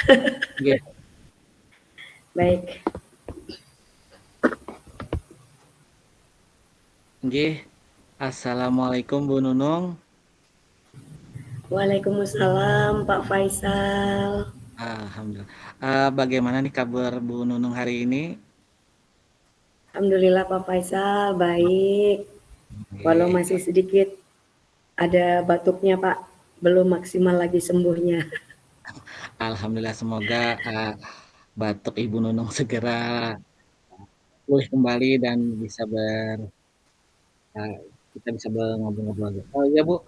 Nggih. Baik. Nggih. Assalamualaikum Bu Nunung. Waalaikumsalam Pak Faisal. Alhamdulillah. Bagaimana nih kabar Bu Nunung hari ini? Alhamdulillah Pak Faisal, baik. Walau Nggih. masih sedikit ada batuknya Pak, belum maksimal lagi sembuhnya. Alhamdulillah semoga batuk Ibu Nunung segera pulih kembali dan bisa kita bisa ngobrol-ngobrol. Oh iya Bu,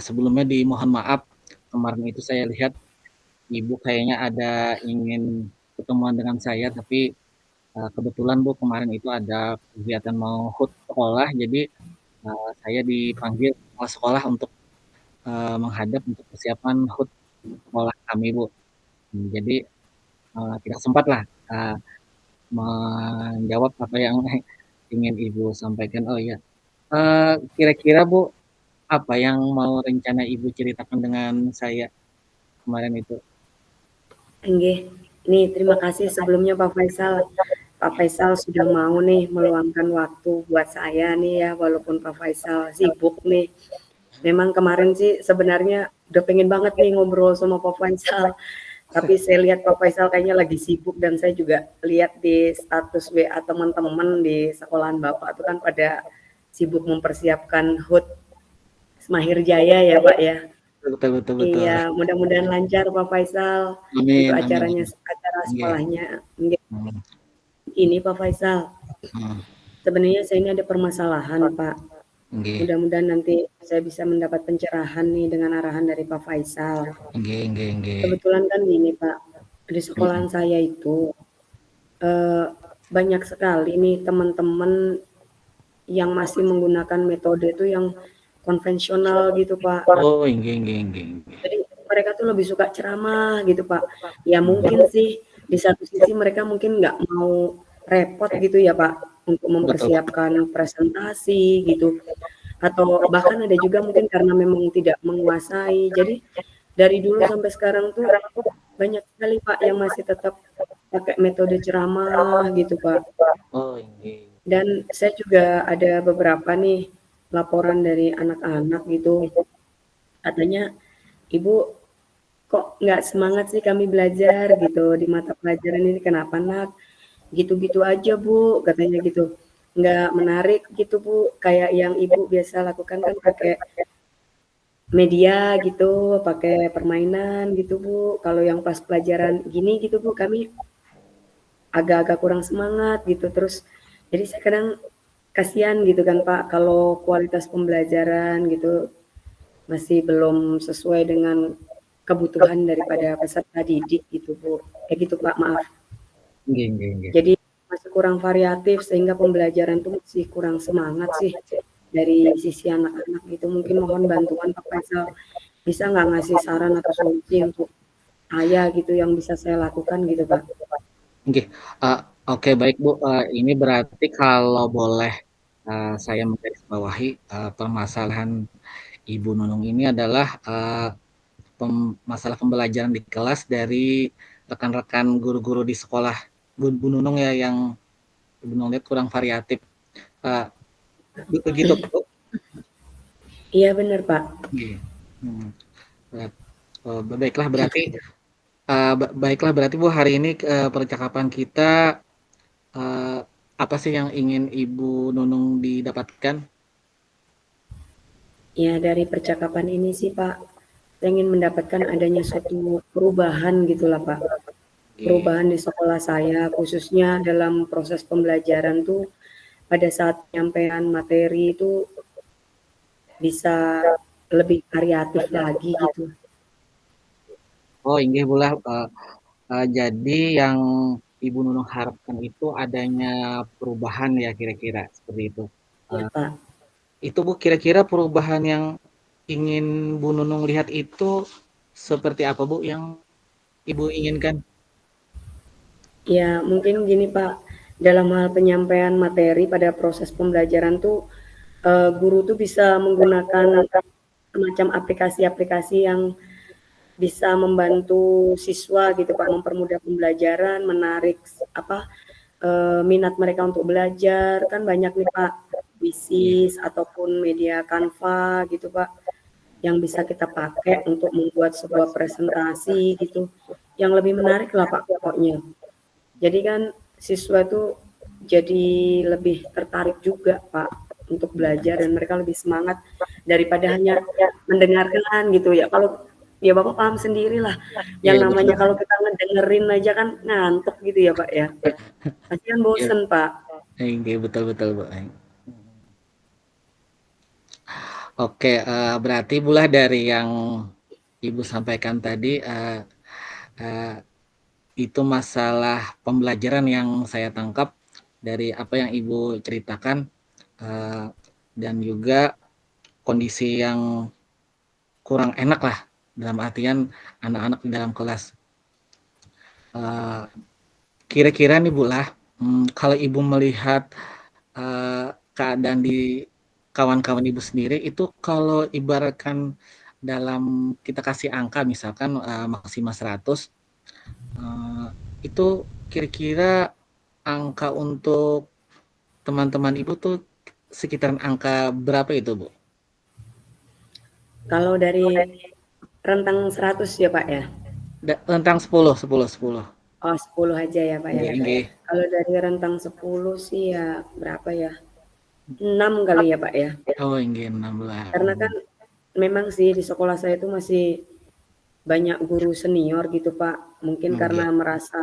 sebelumnya dimohon maaf kemarin itu saya lihat Ibu kayaknya ada ingin ketemuan dengan saya, tapi kebetulan Bu kemarin itu ada kegiatan mau HUT sekolah, jadi saya dipanggil kepala sekolah untuk menghadap untuk persiapan HUT sekolah kami Bu. Jadi tidak sempat lah menjawab apa yang ingin Ibu sampaikan. Oh iya, kira-kira Bu apa yang mau rencana Ibu ceritakan dengan saya kemarin itu? Nggih. Nih, terima kasih sebelumnya Pak Faisal. Pak Faisal sudah mau nih meluangkan waktu buat saya nih ya, walaupun Pak Faisal sibuk nih. Memang kemarin sih sebenarnya udah pengen banget nih ngobrol sama Pak Faisal. Tapi saya lihat Pak Faisal kayaknya lagi sibuk dan saya juga lihat di status WA teman-teman di sekolahan Bapak itu kan pada sibuk mempersiapkan HUT Semahir Jaya ya Pak ya. Betul betul betul. Iya, mudah-mudahan lancar Pak Faisal untuk Amin amin acaranya amin. acara Nggih. sekolahnya. Hmm, Ini Pak Faisal, hmm, sebenarnya saya ini ada permasalahan Pak. nggih. Mudah-mudahan nanti saya bisa mendapat pencerahan nih dengan arahan dari Pak Faisal. Nggih nggih nggih. Kebetulan kan gini Pak, di sekolahan Mhm. saya itu eh, banyak sekali nih teman-teman yang masih menggunakan metode itu yang konvensional gitu Pak. Oh, nggih nggih nggih nggih. Jadi mereka tuh lebih suka ceramah gitu Pak. Ya mungkin Mhm. sih di satu sisi mereka mungkin nggak mau repot gitu ya Pak untuk Betul. mempersiapkan presentasi gitu. Atau bahkan ada juga mungkin karena memang tidak menguasai. Jadi dari dulu sampai sekarang tuh banyak sekali Pak yang masih tetap pakai metode ceramah gitu Pak. Oh, nggih. Dan saya juga ada beberapa nih laporan dari anak-anak gitu. Katanya, Ibu kok nggak semangat sih kami belajar gitu di mata pelajaran ini kenapa nak? Gitu-gitu aja Bu, katanya gitu. Nggak menarik gitu Bu, kayak yang Ibu biasa lakukan kan pakai media gitu, pakai permainan gitu Bu. Kalau yang pas pelajaran gini gitu Bu, kami agak-agak kurang semangat gitu. Terus jadi saya kadang kasihan gitu kan Pak, kalau kualitas pembelajaran gitu masih belum sesuai dengan kebutuhan daripada peserta didik gitu Bu. Kayak gitu Pak, maaf. Nggih nggih nggih. Jadi masih kurang variatif sehingga pembelajaran tuh masih kurang semangat sih dari sisi anak-anak gitu. Mungkin mohon bantuan Pak Faisal, bisa nggak ngasih saran atau solusi untuk saya gitu yang bisa saya lakukan gitu Pak? Nggih. Oke baik Bu, ini berarti kalau boleh, saya menggarisbawahi, permasalahan Ibu Nunung ini adalah, masalah pembelajaran di kelas dari rekan-rekan guru-guru di sekolah Bu Nunung ya, yang Ibu Nunung lihat kurang variatif. Eee, begitu Bu? Iya benar Pak. Nggih. Mhm. Baiklah berarti, baiklah berarti Bu, hari ini, percakapan kita, eee, apa sih yang ingin Ibu Nunung didapatkan? Ya dari percakapan ini sih Pak, saya ingin mendapatkan adanya suatu perubahan gitulah Pak. Nggih. Perubahan di sekolah saya khususnya dalam proses pembelajaran tuh pada saat penyampaian materi itu bisa lebih variatif lagi gitu. Oh inggih pula, jadi yang Ibu Nunung harapkan itu adanya perubahan ya kira-kira, seperti itu? Ya Eee, Pak. itu Bu, kira-kira perubahan yang ingin Bu Nunung lihat itu seperti apa Bu, yang Ibu inginkan? Ya mungkin gini Pak, dalam hal penyampaian materi pada proses pembelajaran tuh guru tuh bisa menggunakan semacam aplikasi-aplikasi yang bisa membantu siswa gitu Pak, mempermudah pembelajaran, menarik minat mereka untuk belajar. Kan banyak nih Pak, Iya. Quizzes ataupun media Canva gitu Pak, yang bisa kita pakai untuk membuat sebuah presentasi gitu, yang lebih menarik lah Pak pokoknya. Jadi kan siswa tuh jadi lebih tertarik juga Pak untuk belajar dan mereka lebih semangat daripada hanya mendengarkan gitu ya. Kalau ya Bapak paham sendirilah yang Iya, betul. namanya kalau kita ngedengerin aja kan ngantuk gitu ya Pak ya. Pasti kan Iya. bosen Pak. Oke, betul betul, Bu. Oke, berarti pula dari yang Ibu sampaikan tadi, eee, itu masalah pembelajaran yang saya tangkap dari apa yang Ibu ceritakan, eee, dan juga kondisi yang kurang enak lah, dalam artian anak-anak di dalam kelas. Eee, Kira-kira nih Bu lah, kalau Ibu melihat, keadaan di kawan-kawan Ibu sendiri itu kalau ibaratkan dalam kita kasih angka misalkan, maksimal 100, eee, itu kira-kira angka untuk teman-teman Ibu tuh sekitaran angka berapa itu, Bu? Kalau dari rentang 100 ya Pak ya? Tentang 10, 10, 10. Oh 10 aja ya Pak ya? Nggih nggih. Kalau dari rentang 10 sih ya berapa ya? 6 kali ya Pak ya? Oh nggih 16. Karena kan memang sih di sekolah saya itu masih banyak guru senior gitu Pak. Mungkin karena Nggih. merasa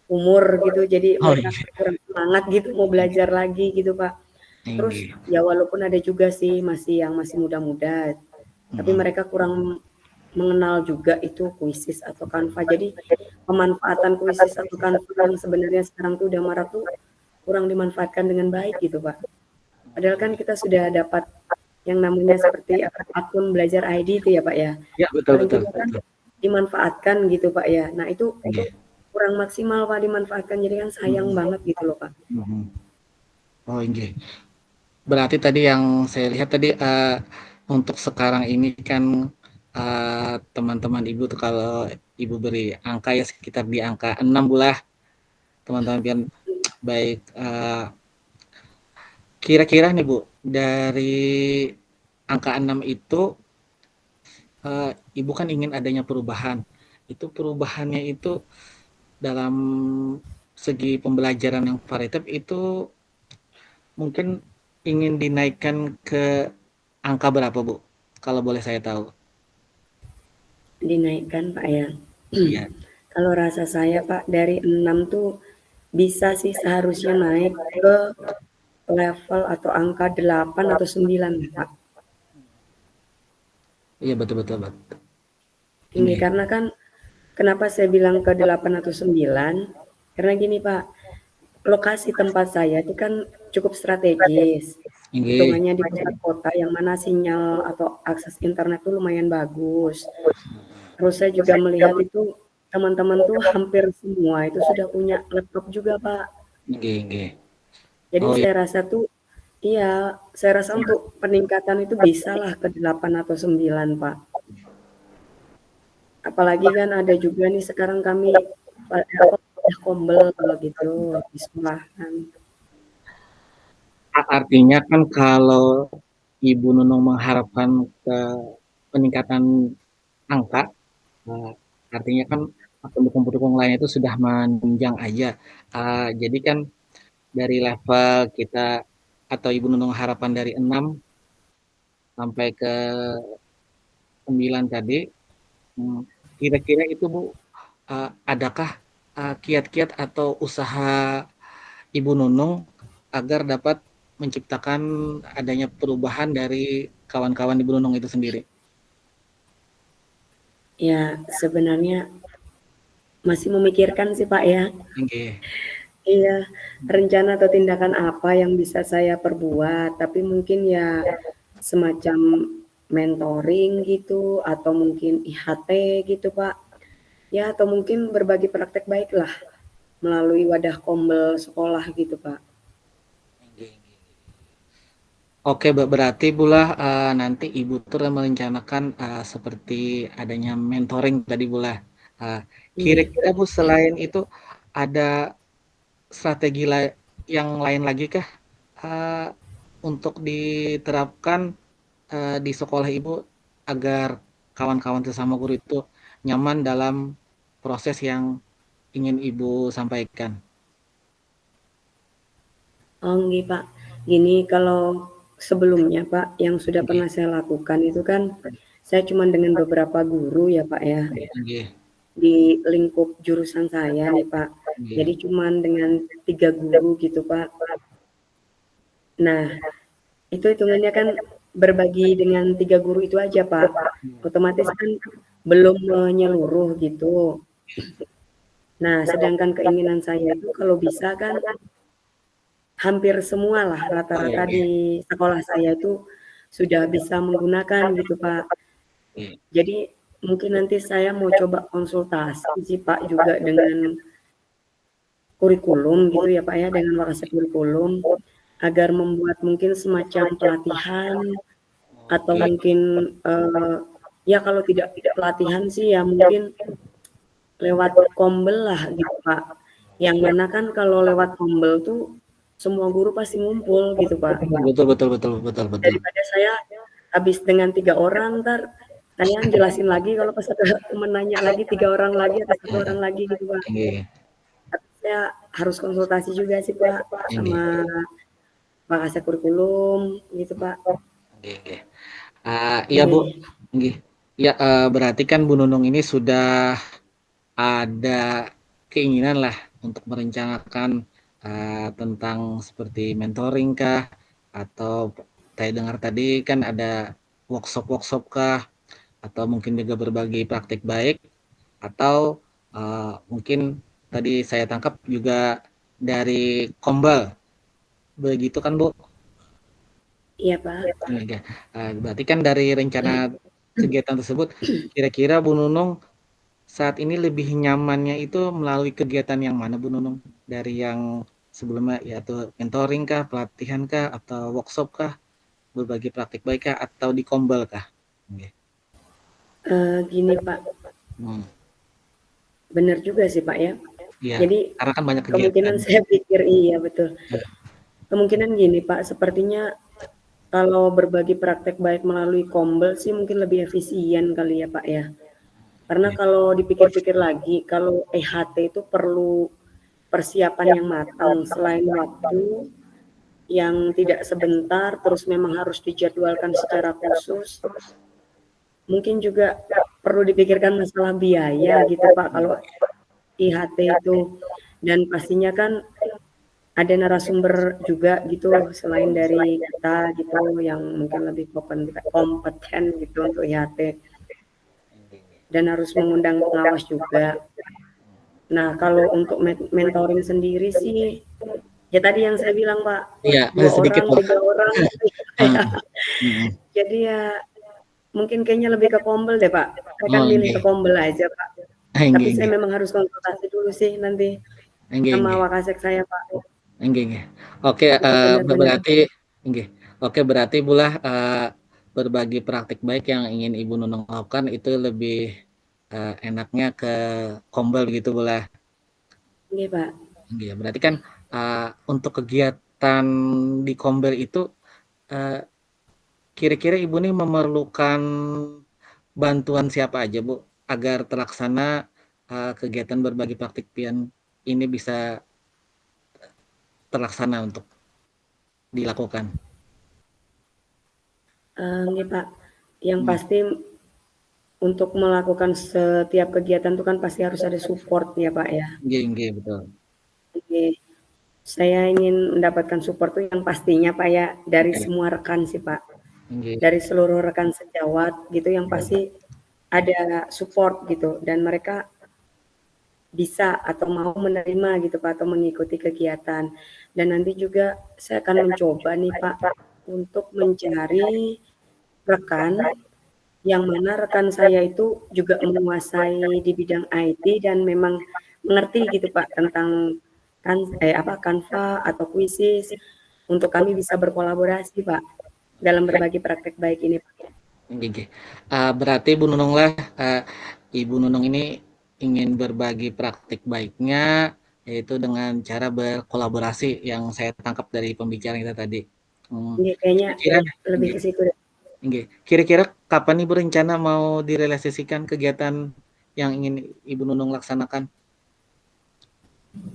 umur gitu, jadi Oh mereka iya. kurang semangat gitu mau belajar lagi gitu Pak. Terus Nggih. ya walaupun ada juga sih masih muda-muda, tapi Mhm. mereka kurang mengenal juga itu Quizzes atau Canva. Jadi pemanfaatan Quizzes atau Canva yang sebenarnya sekarang tuh udah marak tuh kurang dimanfaatkan dengan baik gitu Pak. Padahal kan kita sudah dapat yang namanya seperti akun belajar ID itu ya Pak ya. Ya, betul Paling betul tidak kan betul. dimanfaatkan gitu Pak ya. Nah itu Nggih. kurang maksimal Pak dimanfaatkan, jadi kan sayang Mhm. banget gitu loh Pak. Mhm. Oh nggih. Berarti tadi yang saya lihat tadi, untuk sekarang ini kan, teman-teman Ibu tuh kalau Ibu beri angka ya sekitar di angka 6 lah teman-teman pian baik, kira-kira nih Bu, dari angka 6 itu, Ibu kan ingin adanya perubahan. Itu perubahannya itu dalam segi pembelajaran yang variatif itu mungkin ingin dinaikkan ke angka berapa, Bu? Kalau boleh saya tahu. Dinaikkan Pak ya. Iya. Kalau rasa saya Pak dari 6 tuh bisa sih seharusnya naik ke level atau angka 8 atau 9 Pak. Iya, betul betul, Bet. Ini Inggih. karena kan kenapa saya bilang ke 8 atau 9? Karena gini Pak, lokasi tempat saya itu kan cukup strategis. Inggih. Hitungannya di pusat kota yang mana sinyal atau akses internet tuh lumayan bagus. Terus saya juga melihat itu teman-teman tuh hampir semua itu sudah punya laptop juga, Pak. Inggih inggih. Jadi Oh, iya. saya rasa tuh iya, saya rasa untuk peningkatan itu bisalah ke 8 atau 9, Pak. Apalagi kan ada juga nih sekarang kami udah kombel gitu di sekolahan. Artinya kan kalau Ibu Nunung mengharapkan ke peningkatan angka, eee, artinya kan pendukung-pendukung lain itu sudah menunjang aja. Jadi kan dari level kita atau Ibu Nunung harapan dari 6 sampai ke 9 tadi, mmm, kira-kira itu Bu, adakah, kiat-kiat atau usaha Ibu Nunung agar dapat menciptakan adanya perubahan dari kawan-kawan Ibu Nunung itu sendiri? Ya, sebenarnya masih memikirkan sih, Pak, ya. Nggih. Iya, rencana atau tindakan apa yang bisa saya perbuat, tapi mungkin ya semacam mentoring gitu, atau mungkin IHT gitu, Pak. Ya, atau mungkin berbagi praktek baik lah melalui wadah kombel sekolah gitu, Pak. Nggih nggih. Oke, berarti Bulah, nanti Ibu tuh merencanakan, seperti adanya mentoring tadi Bulah. Iya. Kira-kira Bu selain itu ada strategi yang lain lagi kah, eee, untuk diterapkan, di sekolah Ibu agar kawan-kawan sesama guru itu nyaman dalam proses yang ingin Ibu sampaikan? Oh, nggih, Pak. Gini, kalau sebelumnya, Pak, yang sudah Nggih, pernah saya lakukan itu kan, saya cuman dengan beberapa guru ya, Pak, ya, nggih, di lingkup jurusan saya nih, Pak. nggih, Jadi cuman dengan 3 guru gitu, Pak. Nah, itu hitungannya kan berbagi dengan 3 guru itu aja, Pak. Otomatis kan belum menyeluruh gitu. Nah, sedangkan keinginan saya itu kalau bisa kan hampir semualah rata-rata nggih, di sekolah saya itu sudah bisa menggunakan gitu, Pak. nggih, Jadi mungkin nanti saya mau coba konsultasi sih, Pak, juga dengan kurikulum gitu ya, Pak, ya, dengan Wakasek Kurikulum agar membuat mungkin semacam pelatihan atau oke, mungkin, ya kalau tidak pelatihan sih ya mungkin lewat Kombel lah gitu, Pak. Yang mana kan kalau lewat Kombel tuh semua guru pasti ngumpul gitu, Pak. betul betul betul betul betul. Daripada saya habis dengan 3 orang, entar saya jelasin lagi kalau pas ada temen nanya lagi 3 orang lagi atau 1 orang lagi gitu, Pak. Nggih, Tapi saya harus konsultasi juga sih, Pak, nggih, sama Pak Kasek Kurikulum gitu, Pak. nggih, nggih. Iya Bu, Nggih. nggih. Ya, berarti kan Bu Nunung ini sudah ada keinginan lah untuk merencanakan tentang seperti mentoring kah, atau saya dengar tadi kan ada workshop-workshop kah, atau mungkin juga berbagi praktik baik, atau mungkin tadi saya tangkap juga dari Kombal, begitu kan Bu? Iya, Pak. Iya. Berarti kan dari rencana kegiatan tersebut, kira-kira Bu Nunung saat ini lebih nyamannya itu melalui kegiatan yang mana Bu Nunung? Dari yang sebelumnya yaitu mentoring kah, pelatihan kah, atau workshop kah, berbagi praktik baik kah, atau di Kombel kah? Oke. Gini, Pak, Hmm. bener juga sih, Pak, ya. Iya, Jadi karena kan banyak kegiatan. kemungkinan saya pikir iya, betul. Ya, Kemungkinan gini, Pak, sepertinya kalau berbagi praktek baik melalui Kombel sih mungkin lebih efisien kali ya, Pak, ya. Karena ya, kalau dipikir-pikir lagi, kalau EHT itu perlu persiapan yang matang, selain waktu yang tidak sebentar, terus memang harus dijadwalkan secara khusus, mungkin juga perlu dipikirkan masalah biaya gitu, Pak, kalau IHT itu. Dan pastinya kan ada narasumber juga gitu selain dari kita gitu yang mungkin lebih kompeten gitu untuk IHT dan harus mengundang pengawas juga. Nah, kalau untuk mentoring sendiri sih ya tadi yang saya bilang, Pak, iya, 2 masih sedikit orang, Bu. 3 orang gitu Ah, ya. mm. Jadi ya mungkin kayaknya lebih ke Kombel deh, Pak. Saya kan Oh, milih ke enggak. Kombel aja, Pak. Tapi Enggak, saya enggak. memang harus konsultasi dulu sih nanti Enggak, sama enggak. Wakasek saya, Pak. Nggih, nggih. Oke, Benar-benar berarti nggih. Oke, berarti Bulah, berbagi praktik baik yang ingin Ibu Nunung lakukan itu lebih, enaknya ke Kombel begitu Bulah? nggih, Pak. Nggih, berarti kan, untuk kegiatan di Kombel itu, eee, kira-kira Ibu nih memerlukan bantuan siapa aja Bu, agar terlaksana, kegiatan berbagi praktik pian ini bisa terlaksana untuk dilakukan? Nggih, Pak. Yang Mmm, pasti untuk melakukan setiap kegiatan itu kan pasti harus ada support ya, Pak, ya. nggih, nggih, betul. Jadi, saya ingin mendapatkan support tuh yang pastinya, Pak, ya, dari Oke, semua rekan sih, Pak. nggih, Dari seluruh rekan sejawat gitu yang pasti ada support gitu dan mereka bisa atau mau menerima gitu, Pak, atau mengikuti kegiatan. Dan nanti juga saya akan mencoba nih, Pak, untuk mencari rekan yang mana rekan saya itu juga menguasai di bidang IT dan memang mengerti gitu, Pak, tentang Canva atau Quizizz untuk kami bisa berkolaborasi, Pak. dalam berbagi praktek baik ini, Pak. Nggih nggih. Berarti Bu Nunung lah, Ibu Nunung ini ingin berbagi praktik baiknya, yaitu dengan cara berkolaborasi yang saya tangkap dari pembicaraan kita tadi. Nggih, kayaknya Kira-kira lebih nggih ke situ deh. nggih. Kira-kira kapan Ibu rencana mau direalisasikan kegiatan yang ingin Ibu Nunung laksanakan?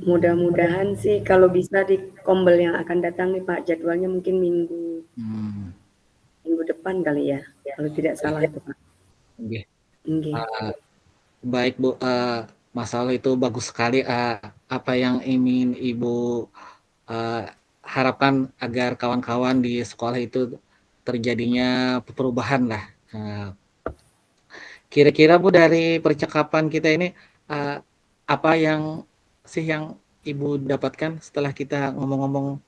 Mudah-mudahan sih kalau bisa di Kombel yang akan datang nih, Pak, jadwalnya mungkin minggu Hmm, minggu depan kali ya, kalau tidak salah itu, Pak. nggih. Nggih. Baik Bu, masalah itu bagus sekali, apa yang ingin Ibu uh, harapkan agar kawan-kawan di sekolah itu terjadinya perubahan lah. Kira-kira Bu dari percakapan kita ini uh, apa yang sih yang Ibu dapatkan setelah kita ngomong-ngomong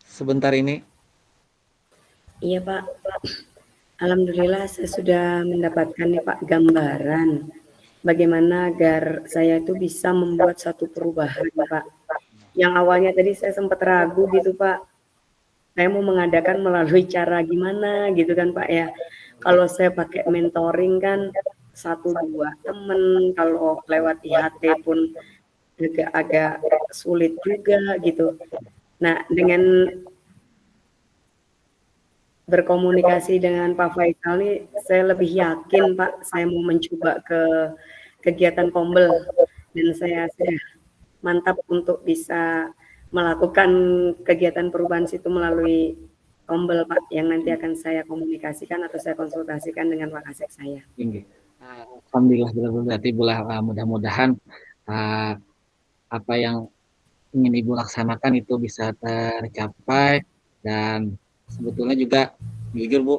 sebentar ini? Iya, Pak. Alhamdulillah saya sudah mendapatkan nih, Pak, gambaran bagaimana agar saya itu bisa membuat satu perubahan, Pak. Yang awalnya tadi saya sempat ragu gitu, Pak. Saya mau mengadakan melalui cara gimana gitu kan, Pak, ya. Kalau saya pakai mentoring kan 1, 2 temen, kalau lewat IHT pun agak-agak sulit juga gitu. Nah, dengan berkomunikasi dengan Pak Faisal nih, saya lebih yakin, Pak, saya mau mencoba ke kegiatan Kombel dan saya sudah mantap untuk bisa melakukan kegiatan perubahan situ melalui Kombel, Pak, yang nanti akan saya komunikasikan atau saya konsultasikan dengan Pak Kasek saya. Tinggi. Alhamdulillah berarti mudah-mudahan uh, apa yang ingin Ibu laksanakan itu bisa tercapai dan sebetulnya juga jujur Bu,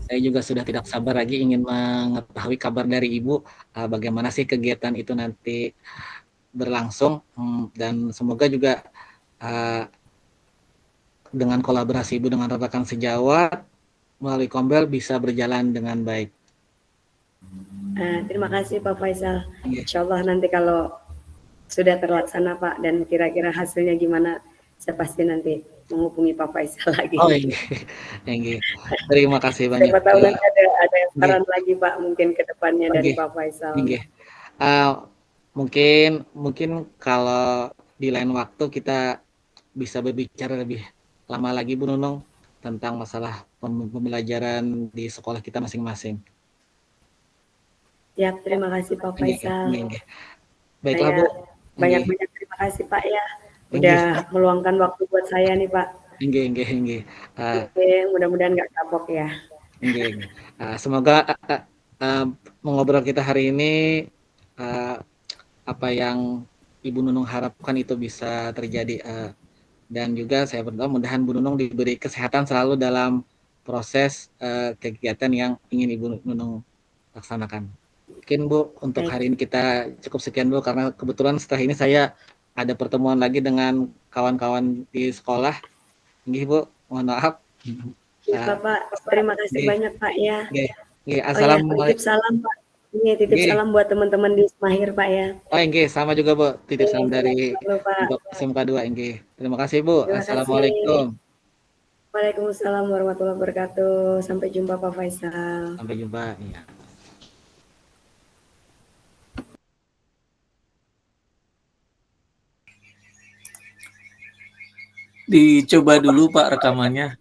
saya juga sudah tidak sabar lagi ingin mengetahui kabar dari Ibu bagaimana sih kegiatan itu nanti berlangsung dan semoga juga uh, dengan kolaborasi Ibu dengan rekan sejawat melalui Kombel bisa berjalan dengan baik. Terima kasih Pak Faisal. Yeah. Insya Allah nanti kalau sudah terlaksana Pak dan kira-kira hasilnya gimana, saya pasti nanti menghubungi Pak Faisal lagi. Oh iya, iya. Terima kasih banyak. Siapa tahu nanti ada saran lagi Pak mungkin ke depannya dari Pak Faisal. Mungkin kalau di lain waktu kita bisa berbicara lebih lama lagi Bu Nunung tentang masalah pembelajaran di sekolah kita masing-masing. Ya, terima kasih Pak Faisal. Baiklah Bu. Banyak-banyak terima kasih Pak ya. Udah meluangkan waktu buat saya nih Pak. Enggak. Mudah-mudahan nggak kapok ya. Semoga mengobrol kita hari ini apa yang Ibu Nunung harapkan itu bisa terjadi dan juga saya berdoa mudahan Bu Nunung diberi kesehatan selalu dalam proses kegiatan yang ingin Ibu Nunung laksanakan. Mungkin Bu untuk hari ini kita cukup sekian dulu karena kebetulan setelah ini saya ada pertemuan lagi dengan kawan-kawan di sekolah. Nggih Bu, mohon maaf. Ya Bapak, terima kasih banyak Pak ya. Assalamualaikum. Titip salam Pak. Ini titip salam buat teman-teman di Semahir Pak ya. Oh nggih, sama juga Bu. Titip salam dari untuk SMK 2 nggih. Terima kasih Bu. Assalamualaikum. Waalaikumsalam warahmatullahi wabarakatuh. Sampai jumpa Pak Faisal. Sampai jumpa. Iya. Dicoba dulu Pak rekamannya.